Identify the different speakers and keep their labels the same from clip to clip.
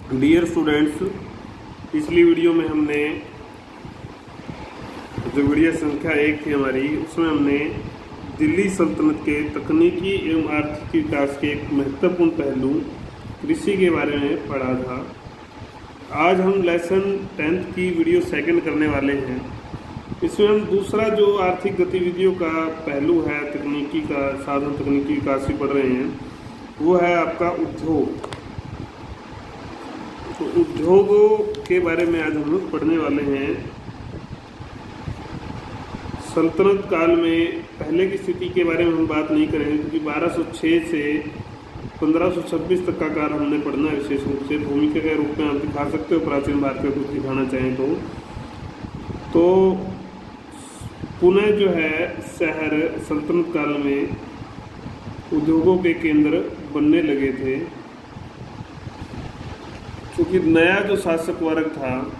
Speaker 1: Dear students, पिछली video में हमने जो वीडियो संख्या 1 थी हमारी, उसमें हमने दिल्ली सल्तनत के तकनीकी एवं आर्थिक विकास के एक महत्वपूर्ण पहलू कृषि के बारे में पढ़ा था। आज हम लेसन 10th की वीडियो सेकंड करने वाले हैं। इसमें हम दूसरा जो आर्थिक गतिविधियों का पहलू है, तकनीकी का साधन, तकनीकी विकास भी पढ़ रहे हैं, वो है आपका उद्योग। तो उद्योगों के बारे में आज हम लोग पढ़ने वाले हैं। सल्तनत काल में पहले की स्थिति के बारे में हम बात नहीं करेंगे, क्योंकि 1206 से 1526 तक का काल हमने पढ़ना है। विशेष रूप से भूमिका के रूप में आप दिखा सकते हो, प्राचीन भारत का कुछ दिखाना चाहें तो पुणे जो है शहर सल्तनत काल में उद्योगों के केंद्र बनने लगे थे, क्योंकि नया जो शासक वर्ग था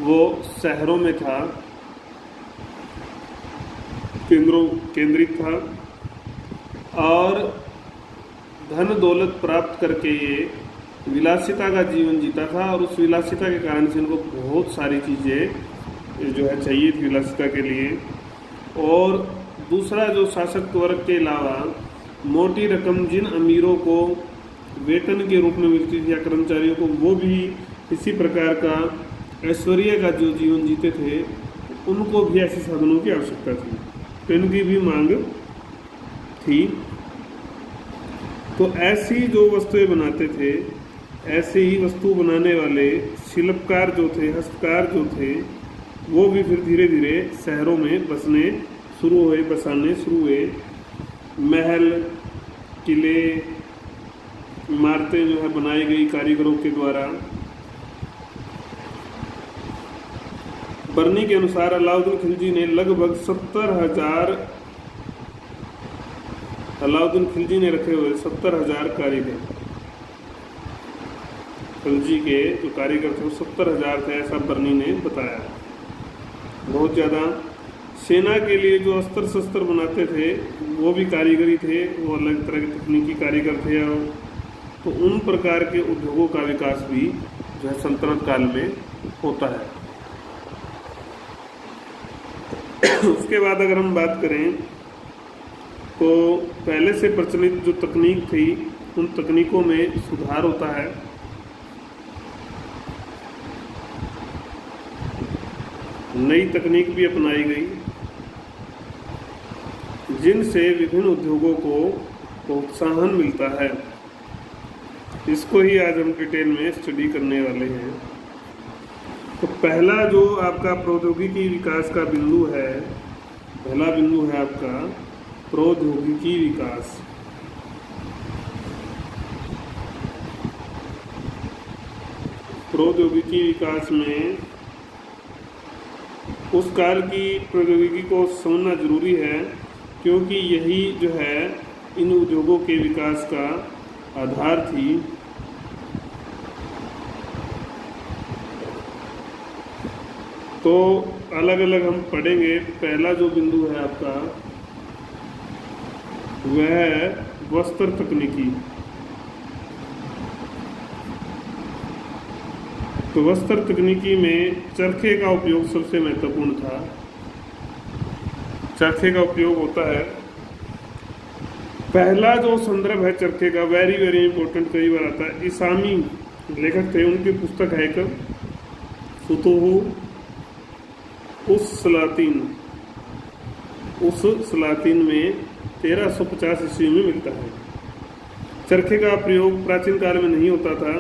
Speaker 1: वो शहरों में था, केंद्रित था, और धन दौलत प्राप्त करके ये विलासिता का जीवन जीता था। और उस विलासिता के कारण से इनको बहुत सारी चीज़ें जो है चाहिए थी विलासिता के लिए। और दूसरा जो शासक वर्ग के अलावा मोटी रकम जिन अमीरों को वेतन के रूप में मिलती थी या कर्मचारियों को, वो भी इसी प्रकार का ऐश्वर्य का जो जीवन जीते थे, उनको भी ऐसे साधनों की आवश्यकता थी, तो इनकी भी मांग थी। तो ऐसी जो वस्तुएं बनाते थे, ऐसे ही वस्तु बनाने वाले शिल्पकार जो थे, हस्तकार जो थे, वो भी फिर धीरे धीरे शहरों में बसाने शुरू हुए। महल, किले, इमारतें जो है बनाई गई कारीगरों के द्वारा। बर्नी के अनुसार अलाउद्दीन खिलजी ने लगभग 70,000 रखे हुए 70,000 कारीगर। खिलजी के जो कारीगर थे वो 70,000 थे, ऐसा बर्नी ने बताया। बहुत ज़्यादा। सेना के लिए जो अस्त्र शस्त्र बनाते थे वो भी कारीगरी थे, वो अलग तरह के तकनीकी कारीगर थे। तो उन प्रकार के उद्योगों का विकास भी जो है सल्तनत काल में होता है। उसके बाद अगर हम बात करें तो पहले से प्रचलित जो तकनीक थी, उन तकनीकों में सुधार होता है। नई तकनीक भी अपनाई गई, जिनसे विभिन्न उद्योगों को प्रोत्साहन मिलता है। इसको ही आज हम डिटेल में स्टडी करने वाले हैं। तो पहला जो आपका प्रौद्योगिकी विकास का बिंदु है, पहला बिंदु है आपका प्रौद्योगिकी विकास। प्रौद्योगिकी विकास में उस काल की प्रौद्योगिकी को समझना जरूरी है, क्योंकि यही जो है इन उद्योगों के विकास का आधार थी। तो अलग अलग हम पढ़ेंगे। पहला जो बिंदु है आपका वह है वस्त्र तकनीकी। तो वस्त्र तकनीकी में चरखे का उपयोग सबसे महत्वपूर्ण था। चरखे का उपयोग होता है। पहला जो संदर्भ है चरखे का, वेरी वेरी इंपॉर्टेंट, कई बार आता है। इसामी लेखक थे, उनकी पुस्तक है एक फुतूह उस सलातीन में 1350 ईस्वी में मिलता है। चरखे का प्रयोग प्राचीन काल में नहीं होता था।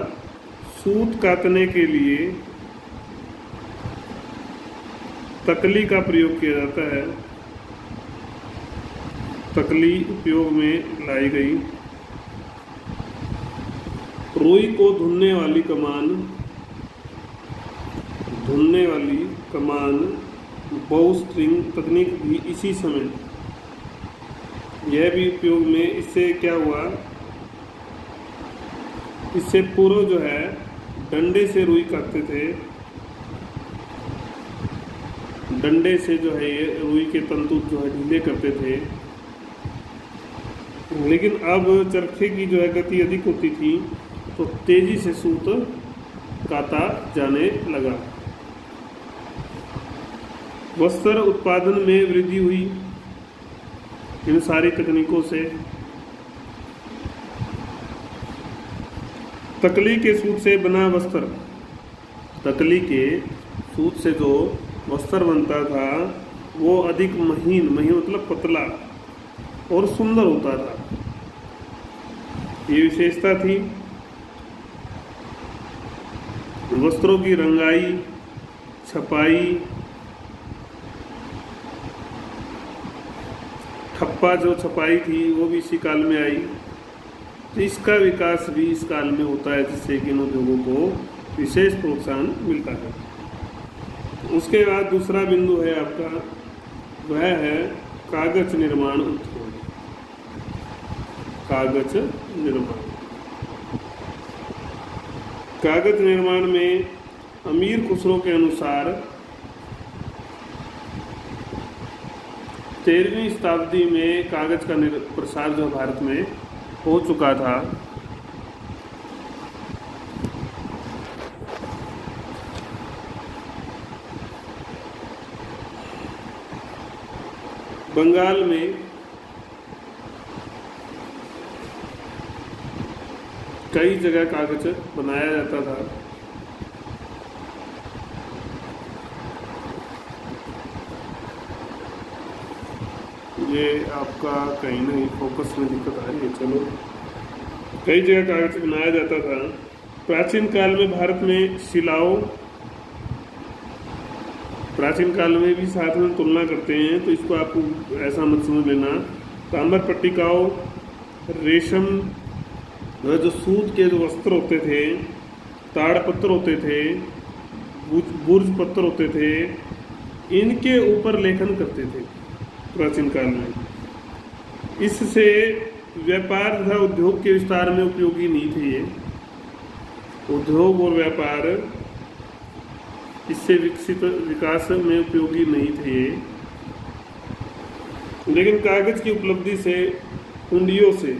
Speaker 1: सूत काटने के लिए तकली का प्रयोग किया जाता है। तकली उपयोग में लाई गई। रुई को धुनने वाली कमान बो स्ट्रिंग तकनीक भी इसी समय, यह भी उपयोग में। इससे क्या हुआ, इससे पूर्व जो है डंडे से रुई काटते थे। डंडे से जो है ये रुई के तंतु जो है ढीले करते थे। लेकिन अब चरखे की जो है गति अधिक होती थी, तो तेजी से सूत काता जाने लगा। वस्त्र उत्पादन में वृद्धि हुई इन सारी तकनीकों से। तकली के सूत से बना वस्त्र, तकली के सूत से जो वस्त्र बनता था वो अधिक महीन मतलब पतला और सुंदर होता था, ये विशेषता थी। वस्त्रों की रंगाई, छपाई, ठप्पा जो छपाई थी वो भी इसी काल में आई। तो इसका विकास भी इस काल में होता है, जिससे कि इन उद्योगों को विशेष प्रोत्साहन मिलता है। उसके बाद दूसरा बिंदु है आपका, वह है कागज निर्माण उद्योग। कागज निर्माण, कागज निर्माण में अमीर खुसरो के अनुसार 13वीं शताब्दी में कागज का प्रसार जो भारत में हो चुका था। बंगाल में कई जगह कागज बनाया जाता था। ये आपका कहीं नहीं फोकस में दिक्कत आ रही है, चलो। कई जगह कागज बनाया जाता था। प्राचीन काल में भारत में शिलाओं, प्राचीन काल में भी साथ में तुलना करते हैं, तो इसको आपको ऐसा मत समझ लेना। ताम्र पट्टिकाओं, रेशम, जो सूत के जो वस्त्र होते थे, ताड़पत्र होते थे, बुर्ज पत्थर होते थे, इनके ऊपर लेखन करते थे प्राचीन काल में। इससे व्यापार तथा उद्योग के विस्तार में उपयोगी नहीं थे ये। उद्योग और व्यापार इससे विकास में उपयोगी नहीं थे। लेकिन कागज की उपलब्धि से, हुंडियों से,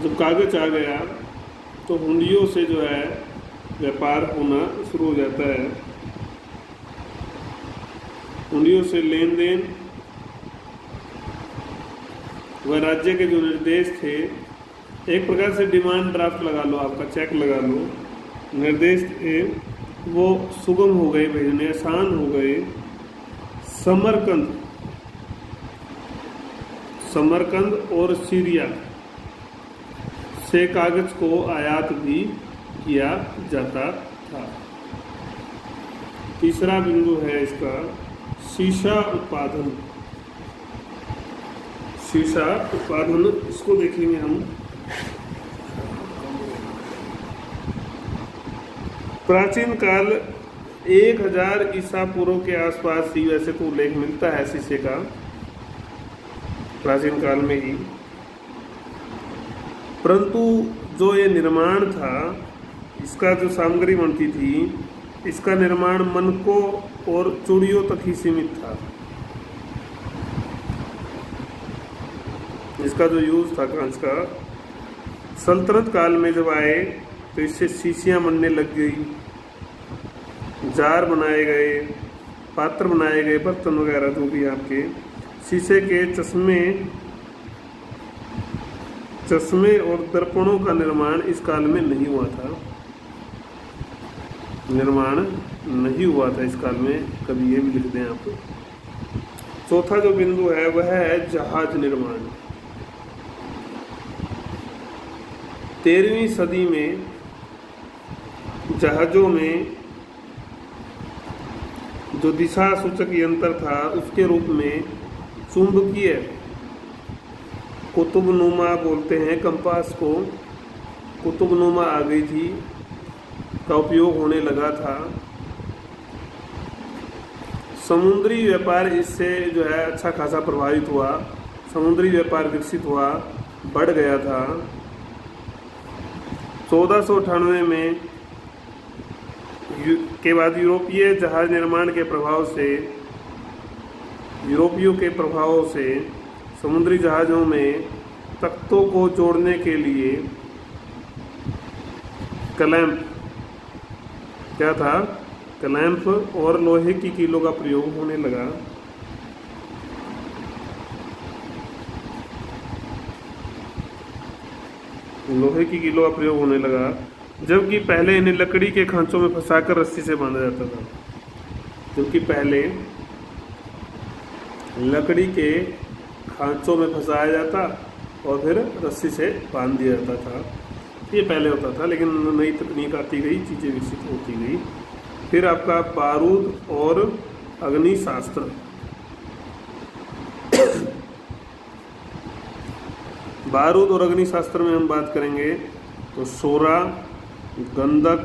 Speaker 1: जब कागज आ गया तो हुंडियों से जो है व्यापार होना शुरू हो जाता है। हुंडियों से लेन देन वह राज्य के जो निर्देश थे, एक प्रकार से डिमांड ड्राफ्ट लगा लो, आपका चेक लगा लो, निर्देश थे वो सुगम हो गए, भेजने आसान हो गए। समरकंद और सीरिया से कागज को आयात भी किया जाता था। तीसरा बिंदु है इसका शीशा उत्पादन। शीशा उत्पादन इसको देखेंगे हम। प्राचीन काल 1000 ईसा पूर्व के आसपास ही वैसे तो उल्लेख मिलता है शीशे का, प्राचीन काल में ही। परंतु जो ये निर्माण था, इसका जो सामग्री बनती थी, इसका निर्माण मनकों और चूड़ियों तक ही सीमित था। इसका जो यूज था कांच का, सल्तनत काल में जब आए तो इससे शीशियां बनने लग गई, जार बनाए गए, पात्र बनाए गए, बर्तन वगैरह जो भी आपके। शीशे के चश्मे और दर्पणों का निर्माण इस काल में नहीं हुआ था। निर्माण नहीं हुआ था इस काल में, कभी ये भी लिख दें आप। चौथा जो बिंदु है वह है जहाज निर्माण। 13वीं सदी में जहाजों में जो दिशा सूचक यंत्र था, उसके रूप में चुंबकीय कुतुबनुमा बोलते हैं कंपास को, कुतुबनुमा आ गई थी, का उपयोग होने लगा था। समुद्री व्यापार इससे जो है अच्छा खासा प्रभावित हुआ, समुद्री व्यापार विकसित हुआ, बढ़ गया था। 1498 में के बाद यूरोपीय जहाज निर्माण के प्रभाव से, यूरोपियों के प्रभाव से समुद्री जहाज़ों में तख्तों को जोड़ने के लिए क्लैंप क्या था, क्लैंप और लोहे की कीलों का प्रयोग होने लगा। लोहे की कीलों का प्रयोग होने लगा, जबकि पहले इन्हें लकड़ी के खांचों में फंसाकर रस्सी से बांधा जाता था। जबकि पहले लकड़ी के खांचों में फंसाया जाता और फिर रस्सी से बांध दिया जाता था। ये पहले होता था, लेकिन नई तकनीक आती गई, चीज़ें विकसित होती गई। फिर आपका बारूद और अग्नि शास्त्र। बारूद और अग्नि शास्त्र में हम बात करेंगे तो सोरा, गंधक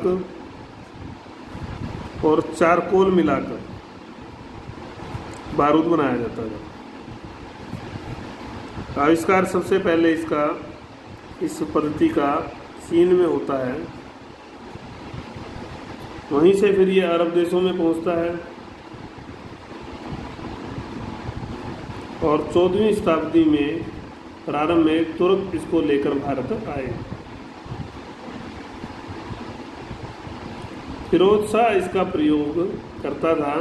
Speaker 1: और चारकोल मिलाकर बारूद बनाया जाता था। आविष्कार सबसे पहले इसका, इस पद्धति का चीन में होता है, वहीं से फिर ये अरब देशों में पहुंचता है और 14वीं शताब्दी में प्रारंभ में तुर्क इसको लेकर भारत आए। फिरोज शाह इसका प्रयोग करता था,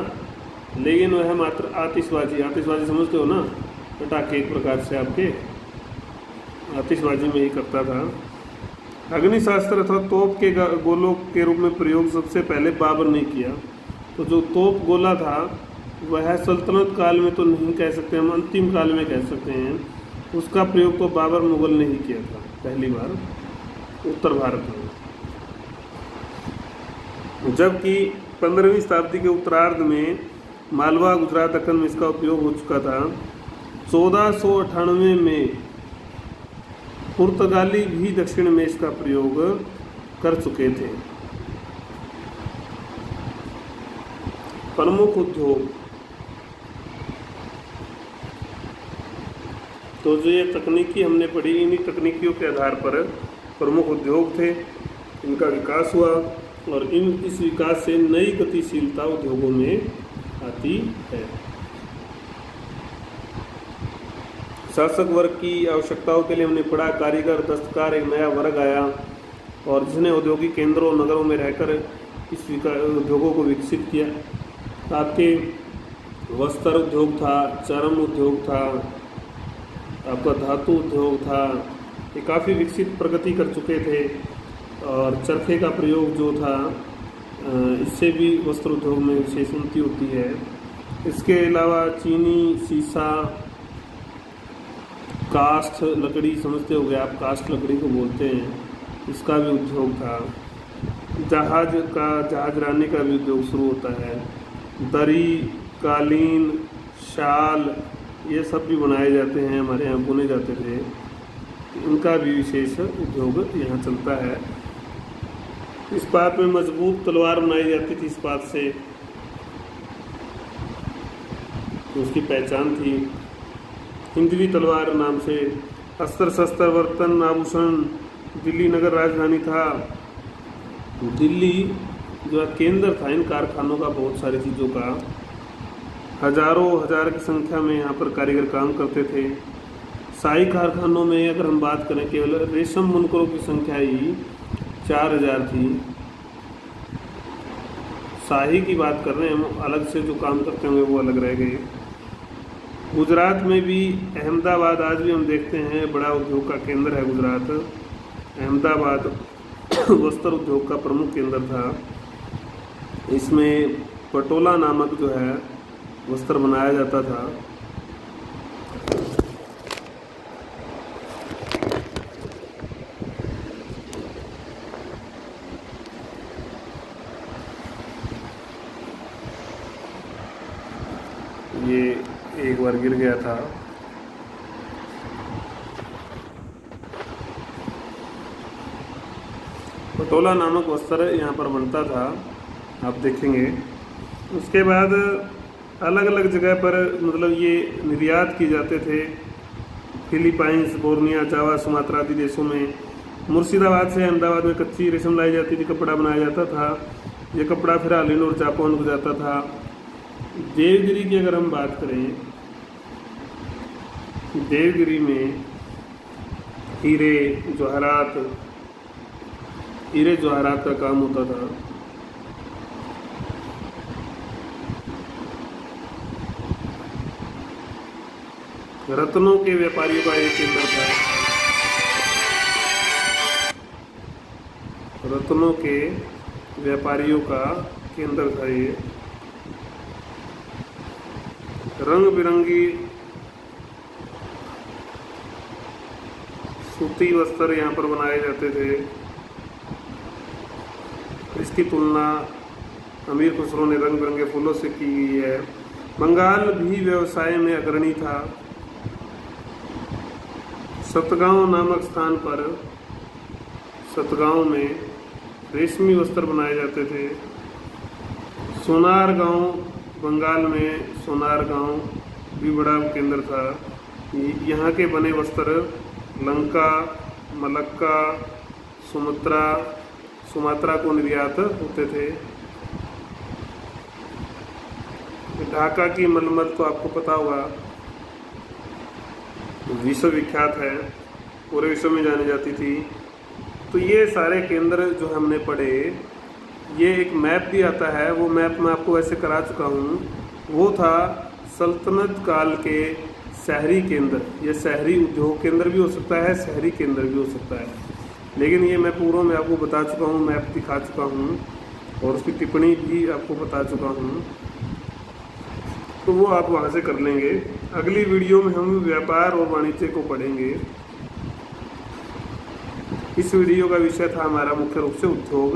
Speaker 1: लेकिन वह मात्र आतिशबाजी समझते हो ना, पटाखे एक प्रकार से आपके, आतिशबाजी में ही करता था। अग्निशास्त्र अथवा तोप के गोलों के रूप में प्रयोग सबसे पहले बाबर ने किया। तो जो तोप गोला था वह सल्तनत काल में तो नहीं कह सकते हम, अंतिम काल में कह सकते हैं, उसका प्रयोग तो बाबर मुगल ने ही किया था पहली बार उत्तर भारत में। जबकि 15वीं शताब्दी के उत्तरार्ध में मालवा, गुजरात, दक्कन में इसका उपयोग हो चुका था। 1498 में पुर्तगाली भी दक्षिण में इसका प्रयोग कर चुके थे। प्रमुख उद्योग, तो जो ये तकनीकी हमने पढ़ी, इन्हीं तकनीकियों के आधार पर प्रमुख उद्योग थे, इनका विकास हुआ और इस विकास से नई गतिशीलता उद्योगों में आती है। शासक वर्ग की आवश्यकताओं के लिए हमने पढ़ा, कारीगर, दस्तकार, एक नया वर्ग आया और जिसने औद्योगिक केंद्रों, नगरों में रहकर इस उद्योगों को विकसित किया। आपके वस्त्र उद्योग था, चर्म उद्योग था, आपका धातु उद्योग था, ये काफ़ी विकसित प्रगति कर चुके थे। और चरखे का प्रयोग जो था, इससे भी वस्त्र उद्योग में विशेष उन्नति होती है। इसके अलावा चीनी, सीसा, काष्ठ लकड़ी, समझते होंगे आप, काष्ठ लकड़ी को बोलते हैं, इसका भी उद्योग था। जहाजरानी का भी उद्योग शुरू होता है। दरी, कालीन, शाल, ये सब भी बनाए जाते हैं, हमारे यहाँ बुने जाते थे, इनका भी विशेष उद्योग यहाँ चलता है। इस्पात में मजबूत तलवार बनाई जाती थी इस्पात से, तो उसकी पहचान थी। हिंदवी तलवार नाम से अस्त्र शस्त्र, बर्तन, आभूषण, दिल्ली नगर राजधानी था। दिल्ली जो है केंद्र था इन कारखानों का, बहुत सारी चीज़ों का। हजारों हजार की संख्या में यहाँ पर कारीगर काम करते थे। शाही कारखानों में अगर हम बात करें, केवल रेशम बुनकरों की संख्या ही 4000 थी। शाही की बात कर रहे हैं हम, अलग से जो काम करते होंगे वो अलग रह गए। गुजरात में भी अहमदाबाद आज भी हम देखते हैं बड़ा उद्योग का केंद्र है गुजरात। अहमदाबाद वस्त्र उद्योग का प्रमुख केंद्र था। इसमें पटोला नामक जो है वस्त्र बनाया जाता था। ये एक बार गिर गया था। पटोला नामक वस्त्र यहाँ पर बनता था, आप देखेंगे। उसके बाद अलग अलग जगह पर मतलब ये निर्यात किए जाते थे। फिलीपाइंस, बोर्निया, जावा, सुमात्रा आदि देशों में। मुर्शिदाबाद से अहमदाबाद में कच्ची रेशम लाई जाती थी, कपड़ा बनाया जाता था। ये कपड़ा फिर हालिन और जापान को जाता था। देवगिरी की अगर हम बात करें, देवगिरी में हीरे, जवाहरात, हीरे जवाहरात का काम होता था। रत्नों के व्यापारियों का एक केंद्र था। रत्नों के व्यापारियों का केंद्र था ये। रंग बिरंगी सूती वस्त्र यहाँ पर बनाए जाते थे। इसकी तुलना अमीर खुसरो ने रंग बिरंगे फूलों से की गई है। बंगाल भी व्यवसाय में अग्रणी था। सतगांव नामक स्थान पर, सतगांव में रेशमी वस्त्र बनाए जाते थे। सोनार गांव, बंगाल में सोनार गांव भी बड़ा केंद्र था। यहाँ के बने वस्त्र लंका, मलक्का, सुमात्रा को निर्यात होते थे। ढाका की मलमल तो आपको पता होगा, विश्व विख्यात है, पूरे विश्व में जानी जाती थी। तो ये सारे केंद्र जो हमने पढ़े, ये एक मैप भी आता है, वो मैप मैं आपको वैसे करा चुका हूँ। वो था सल्तनत काल के शहरी केंद्र। ये शहरी उद्योग केंद्र भी हो सकता है, शहरी केंद्र भी हो सकता है, लेकिन ये मैं पूर्व में आपको बता चुका हूँ, मैप दिखा चुका हूँ और उसकी टिप्पणी भी आपको बता चुका हूँ, तो वो आप वहाँ से कर लेंगे। अगली वीडियो में हम व्यापार और वाणिज्य को पढ़ेंगे। इस वीडियो का विषय था हमारा मुख्य रूप से उद्योग।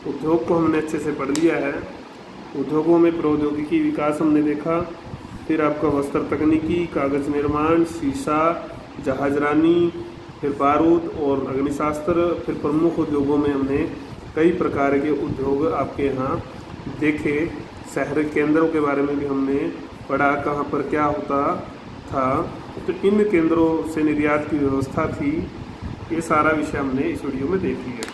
Speaker 1: उद्योग को हमने अच्छे से पढ़ लिया है। उद्योगों में प्रौद्योगिकी विकास हमने देखा, फिर आपका वस्त्र तकनीकी, कागज निर्माण, शीशा, जहाजरानी, फिर बारूद और अग्निशास्त्र, फिर प्रमुख उद्योगों में हमने कई प्रकार के उद्योग आपके यहाँ देखे। शहर केंद्रों के बारे में भी हमने पढ़ा, कहाँ पर क्या होता था, तो इन केंद्रों से निर्यात की व्यवस्था थी। ये सारा विषय हमने इस वीडियो में देख लिया।